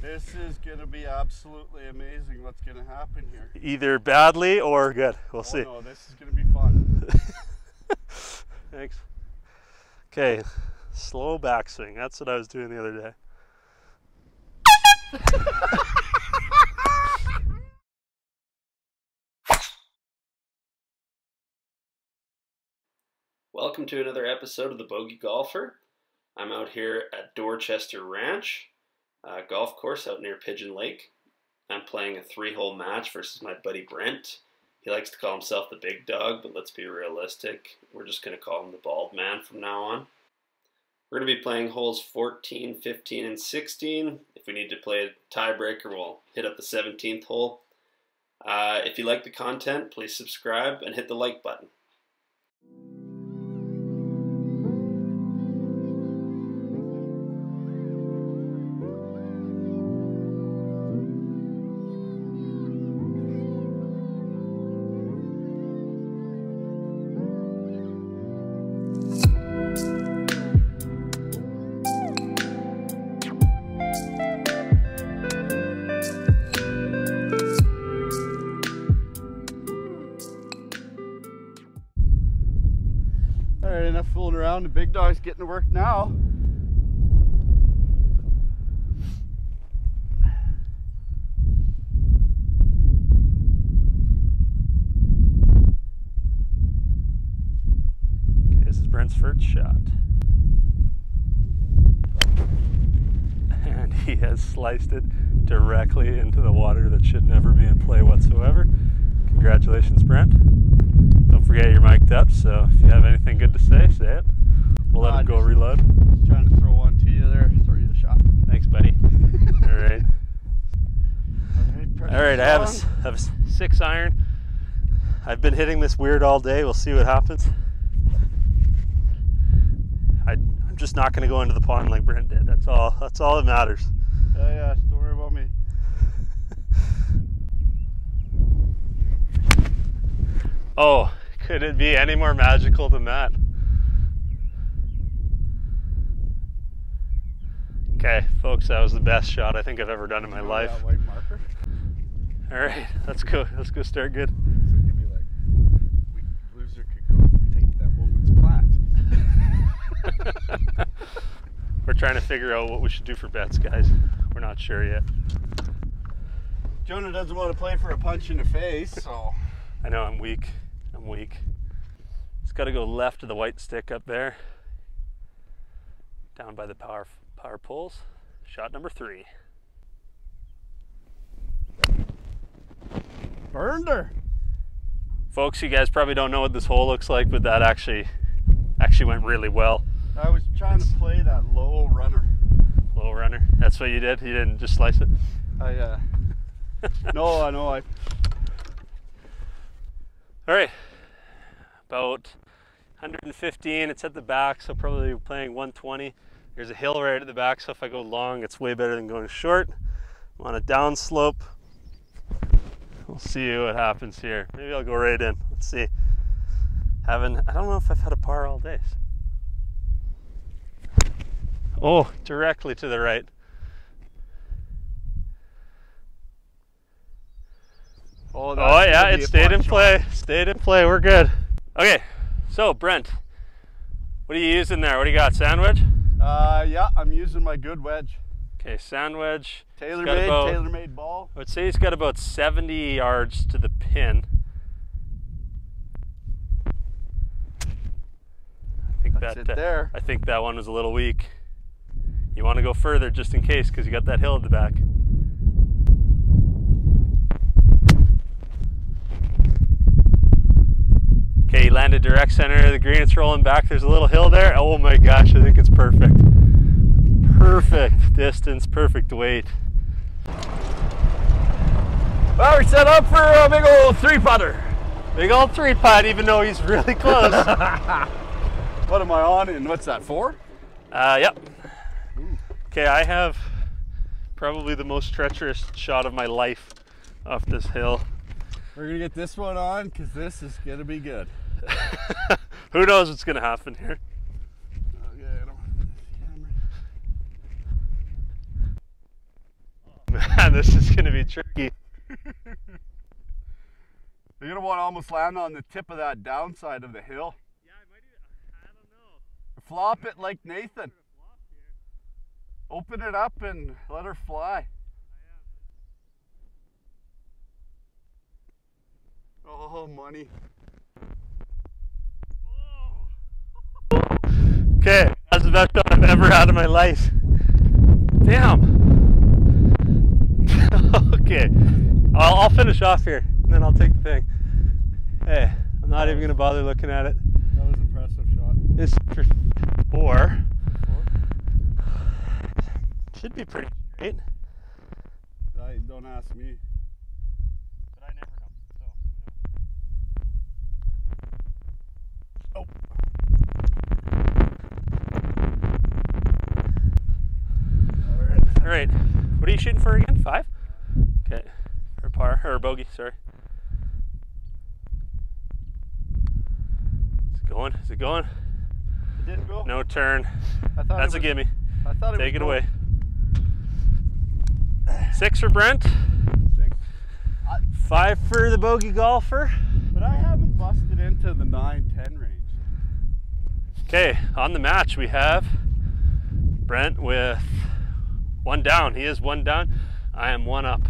This is going to be absolutely amazing what's going to happen here. Either badly or good. We'll see. No, this is going to be fun. Thanks. Okay, slow backswing. That's what I was doing the other day. Welcome to another episode of the Bogey Golfer. I'm out here at Dorchester Ranch Golf Course out near Pigeon Lake. I'm playing a 3-hole match versus my buddy Brent. He likes to call himself the big dog, but let's be realistic. We're just going to call him the bald man from now on. We're going to be playing holes 14, 15, and 16. If we need to play a tiebreaker, we'll hit up the 17th hole. If you like the content, please subscribe and hit the like button. Alright, enough fooling around. The big dog's getting to work now. Okay, this is Brent's first shot. And he has sliced it directly into the water that should never be in play whatsoever. Congratulations, Brent. Don't forget you're mic'd up, so if you have anything good to say, say it. We'll let him go reload. Just trying to throw one to you there, throw you the shot. Thanks, buddy. All right. Alright, All right, I have a 6 iron. I've been hitting this weird all day. We'll see what happens. I'm just not going to go into the pond like Brent did. That's all that matters. Yeah, don't worry about me. Oh, could it be any more magical than that? Okay, folks, that was the best shot I think I've ever done in my life. That white marker? All right, let's go start good. So you'd be like, we loser could go take that woman's plat. We're trying to figure out what we should do for bets, guys. We're not sure yet. Jonah doesn't want to play for a punch in the face, so. I know, I'm weak. It's got to go left of the white stick up there. Down by the power poles. Shot number 3. Burned her. Folks, you guys probably don't know what this hole looks like, but that actually went really well. I was trying to play that low runner. Low runner. That's what you did? You didn't just slice it? No, I know. All right. About 115. It's at the back, so probably playing 120. There's a hill right at the back, so if I go long, it's way better than going short. I'm on a down slope. We'll see what happens here. Maybe I'll go right in. Let's see. I don't know if I've had a par all day. Oh, directly to the right. Oh yeah, it stayed in play. Stayed in play. We're good. Okay, so Brent, what are you using there? What do you got? Sand wedge? Yeah, I'm using my good wedge. Okay, sand wedge. Tailor-made ball. I would say he's got about 70 yards to the pin. That's it there. I think that one was a little weak. You want to go further just in case, because you got that hill at the back. Okay, he landed direct center of the green. It's rolling back. There's a little hill there. Oh my gosh, I think it's perfect. Perfect distance, perfect weight. Well, we're set up for a big old 3-putter. Big old 3-putt, even though he's really close. What am I on? And what's that, 4? Yep. Okay, I have probably the most treacherous shot of my life off this hill. We're gonna get this one on because this is gonna be good. Who knows what's gonna happen here? Okay, I don't want this camera. Man, this is going to be tricky. You're gonna want to almost land on the tip of that downside of the hill. Yeah, I might even, I don't know. Flop it like Nathan. Open it up and let her fly. Oh, money. Okay, that's the best shot I've ever had in my life. Damn. Okay, I'll finish off here, and then I'll take the thing. Hey, I'm not even gonna bother looking at it. That was an impressive shot. This for 4. Should be pretty straight. Don't ask me. But I never know, so Oh. All right. What are you shooting for again? 5? Okay. Or par, or bogey, sorry. Is it going? Is it going? It didn't go. No turn. I thought That's a gimme. I thought Take it was away. 6 for Brent. 6. 5 for the bogey golfer. But I haven't busted into the 9-10 range. Okay, on the match we have Brent with 1 down. He is 1 down. I am 1 up.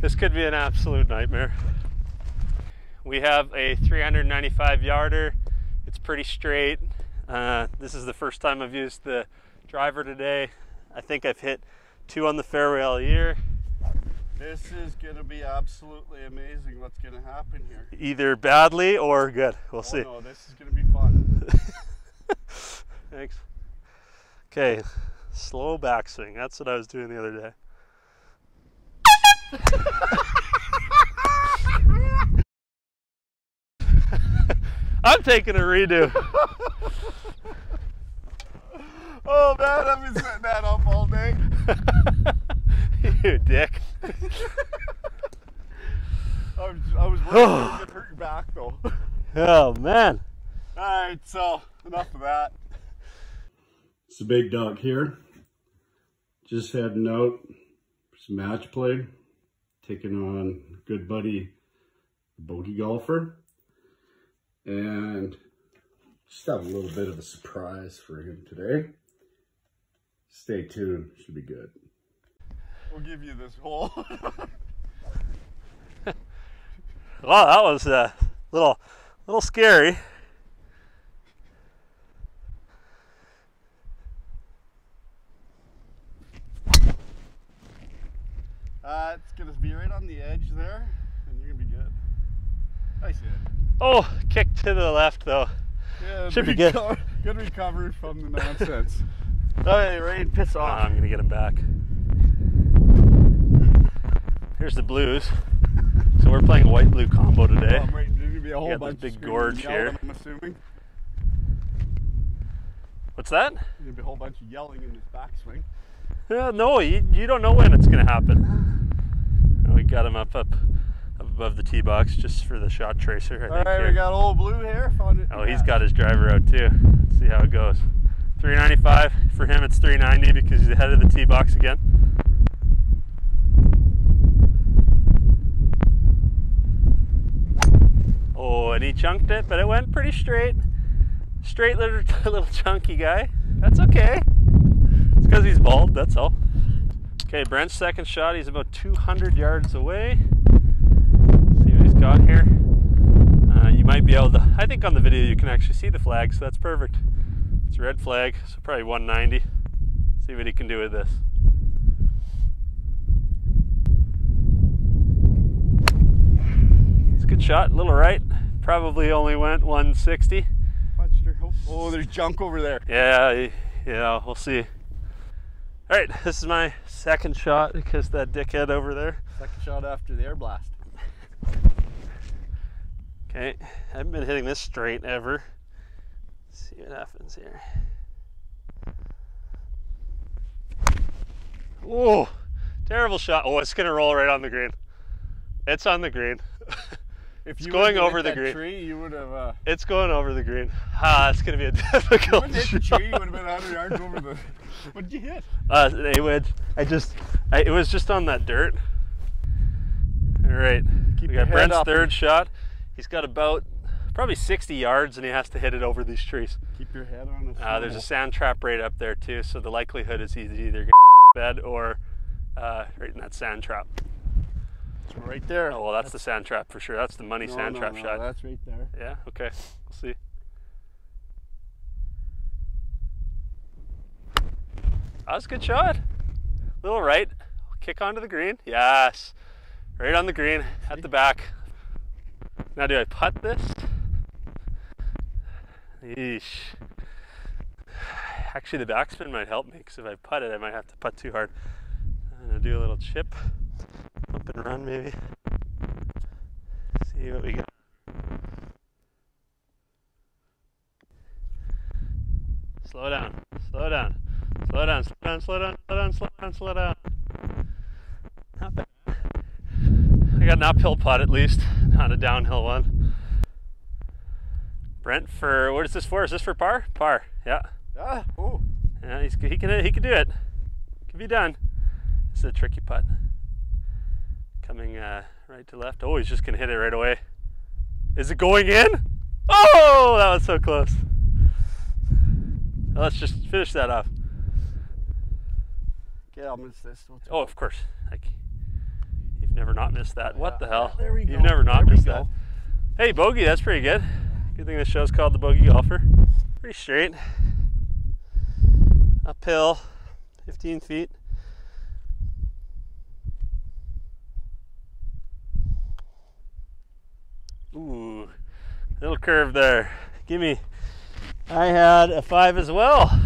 This could be an absolute nightmare. We have a 395 yarder. It's pretty straight. This is the first time I've used the driver today. I think I've hit 2 on the fairway all year. This is going to be absolutely amazing what's going to happen here. Either badly or good. We'll see. No, this is going to be fun. Thanks. Okay, slow backswing. That's what I was doing the other day. I'm taking a redo. Oh man, I've been setting that up all day. You dick. I was worried it would hurt your back though. Oh man. Alright, so enough of that. It's the big dog here. Just heading out for some match play. Taking on good buddy, the Bogey Golfer. And just have a little bit of a surprise for him today. Stay tuned, should be good. We'll give you this hole. Well, that was a little scary. It's gonna be right on the edge there, and you're gonna be good. I see it. Oh, kick to the left though. Yeah, should be good. Good recovery from the nonsense. Hey, rain, piss off. I'm gonna get him back. Here's the blues. So we're playing a white-blue combo today. Oh, right. There's gonna be a whole bunch this big of gorge here. I'm assuming. What's that? There's gonna be a whole bunch of yelling in this backswing. No, you don't know when it's gonna happen. We got him up above the tee box just for the shot tracer. I think. All right, here. we got old blue here. Found it. Oh, he's got his driver out too. Let's see how it goes. 395 for him. It's 390 because he's ahead of the tee box again. Oh, and he chunked it, but it went pretty straight. Straight little chunky guy. That's okay. It's because he's bald, that's all. Okay, Brent's second shot. He's about 200 yards away. Let's see what he's got here. You might be able to, I think on the video you can actually see the flag, so that's perfect. It's a red flag, so probably 190. See what he can do with this. It's a good shot, a little right. Probably only went 160. Punched her. Oh, there's junk over there. Yeah, we'll see. All right, this is my second shot because that dickhead over there. Second shot after the air blast. Okay, I haven't been hitting this straight ever. Let's see what happens here. Whoa, terrible shot. Oh, it's gonna roll right on the green. It's on the green. It's going over the green. Tree, you would have. It's going over the green. Ah, it's gonna be a difficult you hit the shot. tree, you would have been 100 yards over the. What did you hit? An A-wedge. It was just on that dirt. All right, we got Brent's third shot. He's got about probably 60 yards, and he has to hit it over these trees. Keep your head on a There's a sand trap right up there too, so the likelihood is he's either get bed or right in that sand trap. It's right there. Oh well, that's the sand trap for sure. That's the money sand trap shot. That's right there. Yeah. Okay. We'll see. That was a good shot. Little right, kick onto the green. Yes, right on the green at the back. Now, do I putt this? Yeesh. Actually, the backspin might help me because if I putt it, I might have to putt too hard. I'm gonna do a little chip, bump and run maybe. See what we got. Slow down, slow down, slow down, slow down, slow down, slow down, slow down, slow down. Not bad. I got an uphill putt at least, not a downhill one. Brent, for what is this for? Is this for par? Par, yeah. Ah, oh. Yeah, he can do it. Can be done. This is a tricky putt. Coming right to left. Oh, he's just gonna hit it right away. Is it going in? Oh, that was so close. Well, let's just finish that off. Okay, I'll miss this. Oh, of course. Like, you've never not missed that. What the hell? There we go. You've never not missed that. Hey, bogey, that's pretty good. Good thing this show's called the Bogey Golfer. Pretty straight. Uphill, 15 feet. Ooh, little curve there. Gimme. I had a 5 as well.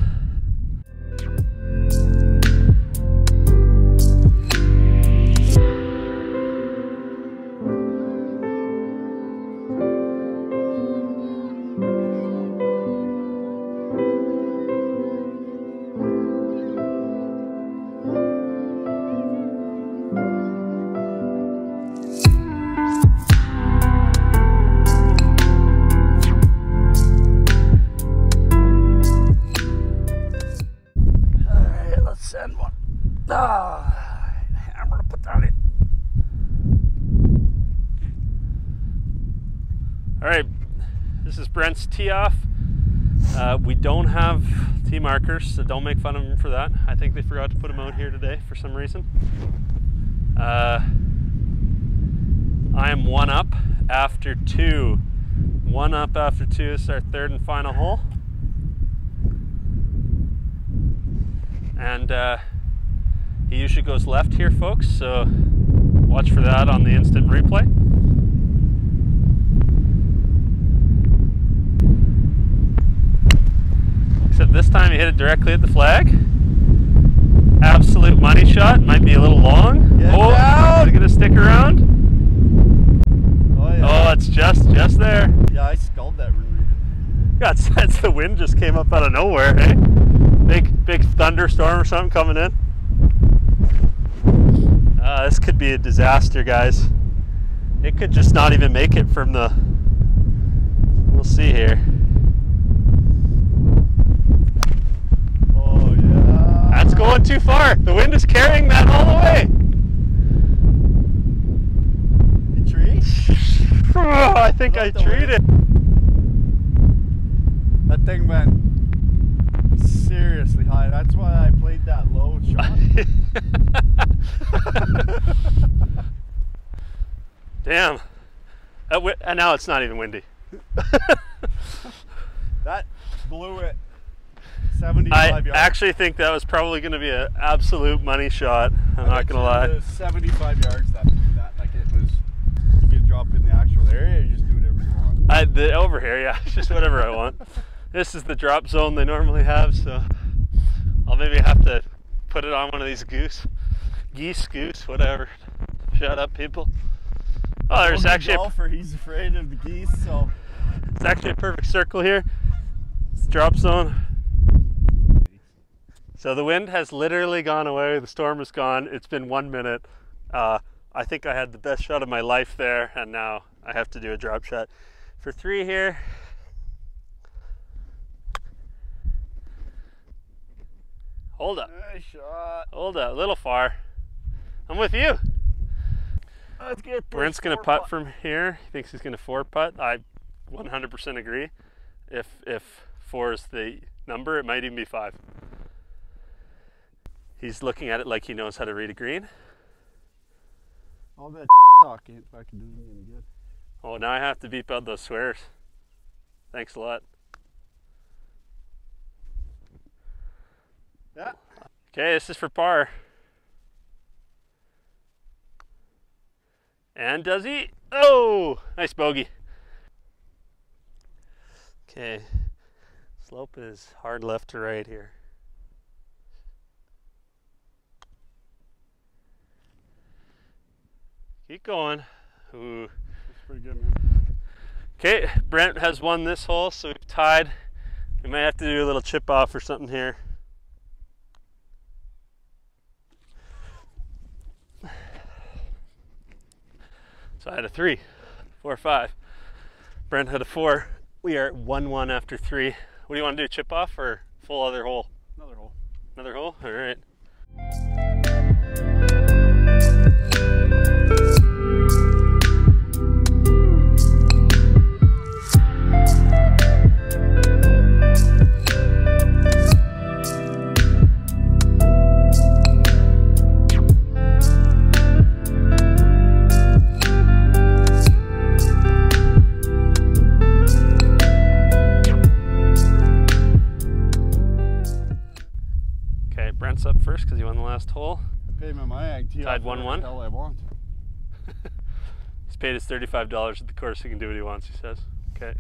Hammer to put that in. All right, this is Brent's tee off. We don't have tee markers, so don't make fun of him for that. I think they forgot to put them out here today for some reason. I am 1 up after 2. 1 up after 2 is our third and final hole. And he usually goes left here, folks, so watch for that on the instant replay. Except this time he hit it directly at the flag. Absolute money shot, might be a little long. Is it gonna stick around? Oh, yeah. Oh, it's just there. Yeah, I sculled that really. Got sense the wind just came up out of nowhere, hey? Big thunderstorm or something coming in. This could be a disaster, guys. It could just not even make it from the... We'll see here. Oh, yeah. That's going too far. The wind is carrying that all the way. You tree? Oh, I think I treed it. That thing went seriously high. That's why I played that low shot. Damn. And now it's not even windy. That blew it 75 yards. I actually think that was probably going to be an absolute money shot. I'm not going to lie. 75 yards that. Like it was, you can drop in the actual area, you just do whatever you want. Over here, yeah, just whatever I want. This is the drop zone they normally have, so I'll maybe have to put it on one of these geese, whatever. Shut up, people. Oh, there's actually golfer. He's afraid of the geese, so it's actually a perfect circle here. It's drop zone. So the wind has literally gone away. The storm is gone. It's been 1 minute. I think I had the best shot of my life there, and now I have to do a drop shot for 3 here. Hold up. Nice shot. Hold up. A little far. I'm with you. Let's get Brent's going to putt from here. He thinks he's going to 4-putt. I 100% agree. If 4 is the number, it might even be 5. He's looking at it like he knows how to read a green. All that talk ain't fucking doing me any good. Oh, now I have to beep out those swears. Thanks a lot. Yeah. Okay, this is for par. And does he? Oh, nice bogey. Okay, slope is hard left to right here. Keep going. Ooh. That's pretty good, man. Okay, Brent has won this hole, so we've tied. We might have to do a little chip off or something here. So I had a 3, 4, 5. Brent had a 4. We are at 1-1 after 3. What do you want to do, chip off or full other hole? Another hole. Another hole? All right. Brent's up first because he won the last hole. Pay him my ag tee. Tied 1-1. Hell I want. He's paid his $35 at the course. He can do what he wants, he says. Okay.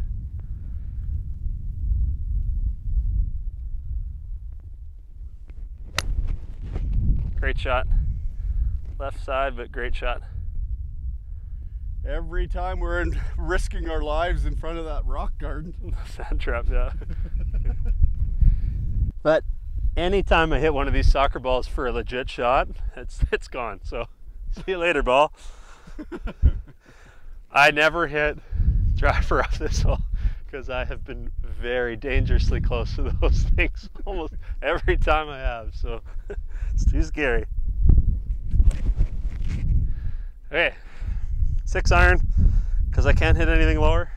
Great shot. Left side, but great shot. Every time we're risking our lives in front of that rock garden. Sand trap, yeah. But anytime I hit one of these soccer balls for a legit shot, it's gone. So see you later, ball. I never hit driver off this hole because I have been very dangerously close to those things almost every time I have. So it's too scary. Okay, 6 iron because I can't hit anything lower.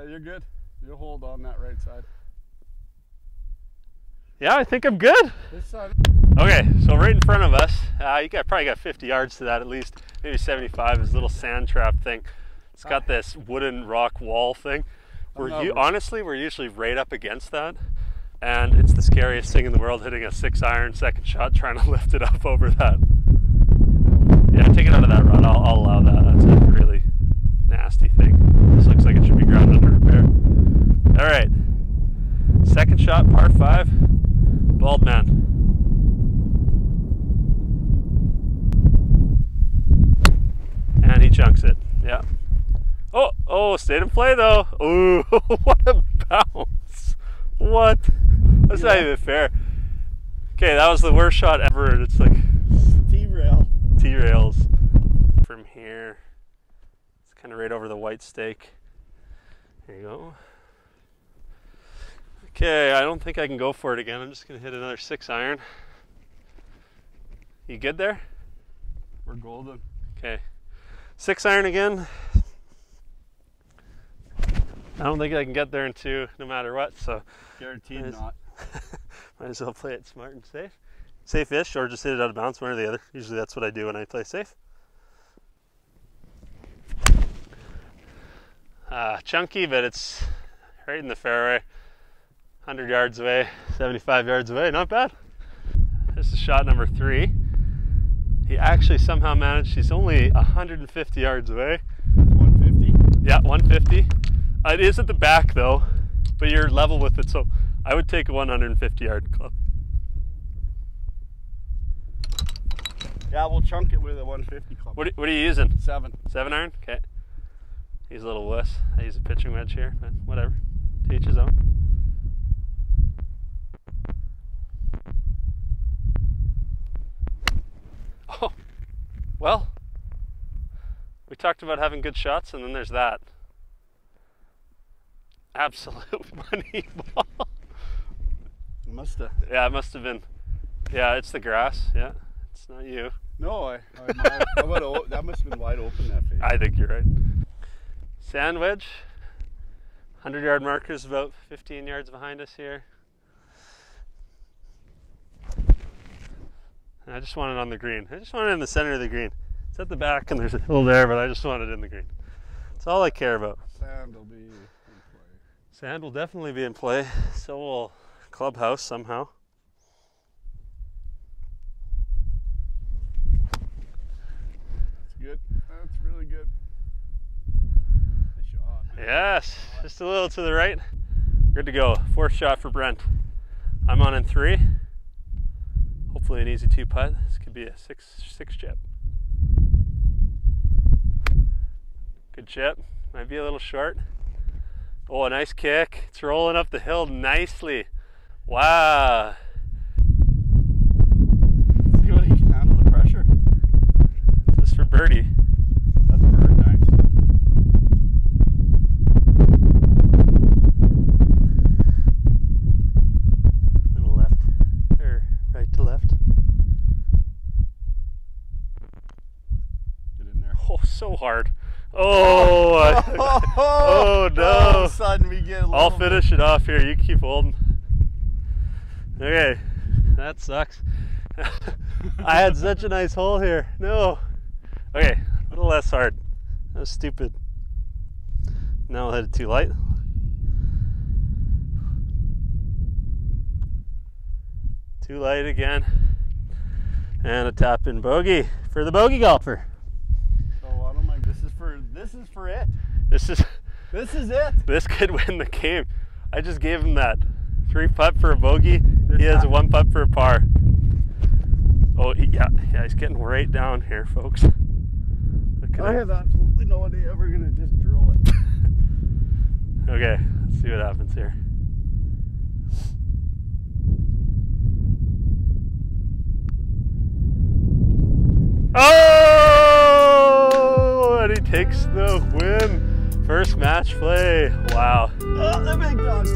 You're good. You'll hold on that right side. Yeah, I think I'm good. This side. Okay, so right in front of us, probably got 50 yards to that at least, maybe 75, is a little sand trap thing. It's got this wooden rock wall thing. Honestly, we're usually right up against that, and it's the scariest thing in the world, hitting a 6 iron second shot, trying to lift it up over that. Yeah, take it out of that rod. I'll allow that. That's a really nasty thing. This looks like it should be ground under repair. All right, second shot, par 5, bald man. And he chunks it. Yeah. Oh, stayed in play though. Ooh, what a bounce. What? That's not even fair. Okay, that was the worst shot ever. And it's like T-rails. From here, it's kind of right over the white stake. There you go. Okay, I don't think I can go for it again. I'm just gonna hit another 6 iron. You good there? We're golden. Okay, 6 iron again. I don't think I can get there in 2 no matter what, so guaranteed not. Might as well play it smart and safe. Safe-ish, or just hit it out of bounds, one or the other. Usually that's what I do when I play safe. Chunky, but it's right in the fairway. 100 yards away, 75 yards away, not bad. This is shot number 3. He actually somehow managed, he's only 150 yards away. 150? Yeah, 150. It is at the back though, but you're level with it, so I would take a 150-yard club. Yeah, we'll chunk it with a 150 club. What are you using? 7. 7 iron? Okay. He's a little wuss. I use a pitching wedge here, but whatever. To each his own. Oh, well, we talked about having good shots, and then there's that. Absolute money ball. Yeah, it must have been. Yeah, it's the grass. Yeah, it's not you. No, that must have been wide open, that face. I think you're right. Sand wedge. 100-yard markers about 15 yards behind us here. I just want it on the green. I just want it in the center of the green. It's at the back and there's a hill there, but I just want it in the green. That's all I care about. Sand will be in play. Sand will definitely be in play. So will clubhouse somehow. That's good. That's really good. Nice shot. Yes, just a little to the right. Good to go. 4th shot for Brent. I'm on in 3. Hopefully an easy 2-putt. This could be a 6 chip. Good chip. Might be a little short. Oh, a nice kick. It's rolling up the hill nicely. Wow. See what he can handle the pressure. This is for birdie. That's very nice. Little left, or right to left. Get in there. Oh, so hard. Oh, oh no. All of a sudden we get a little I'll finish it off here. You keep holding. Okay, that sucks. I had such a nice hole here. No. Okay, a little less hard. That was stupid. Now I'll hit it too light. Too light again. And a tap in bogey for the bogey golfer. Oh, I don't mind. This is for it. This is it. This could win the game. I just gave him that 3-putt for a bogey. He has a 1-putt for a par. Oh yeah, he's getting right down here, folks. I have absolutely no idea we're gonna just drill it. Okay, let's see what happens here. Oh, and he takes the win. First match play. Wow. Oh, the big dog.